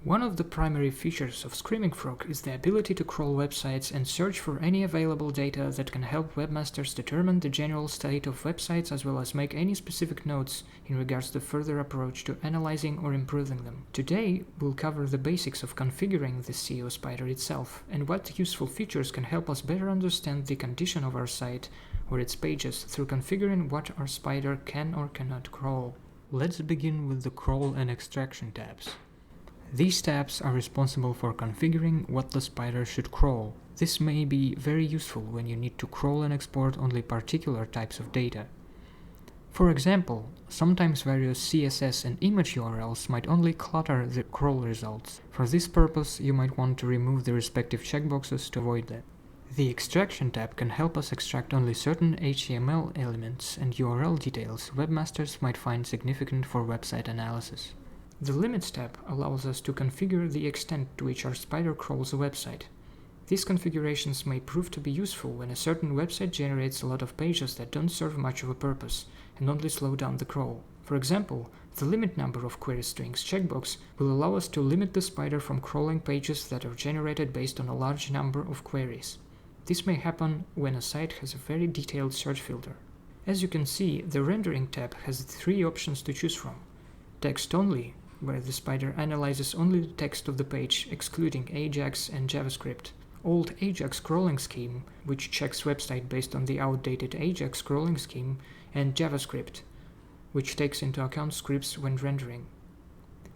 One of the primary features of Screaming Frog is the ability to crawl websites and search for any available data that can help webmasters determine the general state of websites as well as make any specific notes in regards to further approach to analyzing or improving them. Today, we'll cover the basics of configuring the SEO Spider itself and what useful features can help us better understand the condition of our site or its pages through configuring what our spider can or cannot crawl. Let's begin with the crawl and extraction tabs. These tabs are responsible for configuring what the spider should crawl. This may be very useful when you need to crawl and export only particular types of data. For example, sometimes various CSS and image URLs might only clutter the crawl results. For this purpose, you might want to remove the respective checkboxes to avoid that. The Extraction tab can help us extract only certain HTML elements and URL details webmasters might find significant for website analysis. The Limits tab allows us to configure the extent to which our spider crawls a website. These configurations may prove to be useful when a certain website generates a lot of pages that don't serve much of a purpose and only slow down the crawl. For example, the Limit Number of Query Strings checkbox will allow us to limit the spider from crawling pages that are generated based on a large number of queries. This may happen when a site has a very detailed search filter. As you can see, the Rendering tab has 3 options to choose from. Text Only, where the spider analyzes only the text of the page, excluding Ajax and JavaScript. Old Ajax Crawling Scheme, which checks website based on the outdated Ajax crawling scheme, and JavaScript, which takes into account scripts when rendering.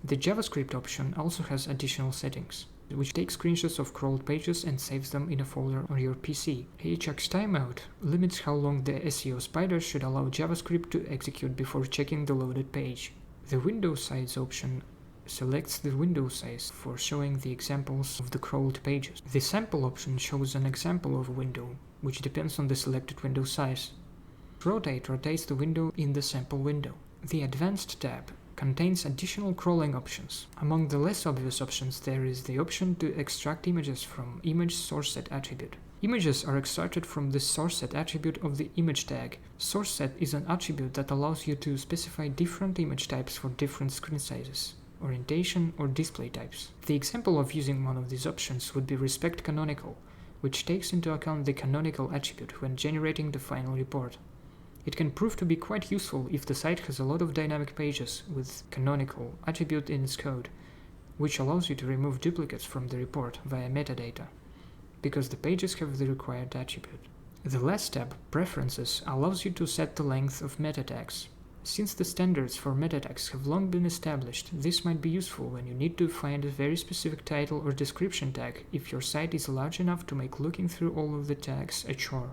The JavaScript option also has additional settings, which take screenshots of crawled pages and saves them in a folder on your PC. Ajax Timeout limits how long the SEO spider should allow JavaScript to execute before checking the loaded page. The Window Size option selects the window size for showing the examples of the crawled pages. The Sample option shows an example of a window, which depends on the selected window size. Rotate rotates the window in the sample window. The Advanced tab contains additional crawling options. Among the less obvious options there is the option to extract images from image source set attribute. Images are extracted from the source set attribute of the image tag. Source set is an attribute that allows you to specify different image types for different screen sizes, orientation, or display types. The example of using one of these options would be Respect Canonical, which takes into account the canonical attribute when generating the final report. It can prove to be quite useful if the site has a lot of dynamic pages with canonical attribute in its code, which allows you to remove duplicates from the report via metadata, because the pages have the required attribute. The last tab, Preferences, allows you to set the length of meta tags. Since the standards for meta tags have long been established, this might be useful when you need to find a very specific title or description tag if your site is large enough to make looking through all of the tags a chore.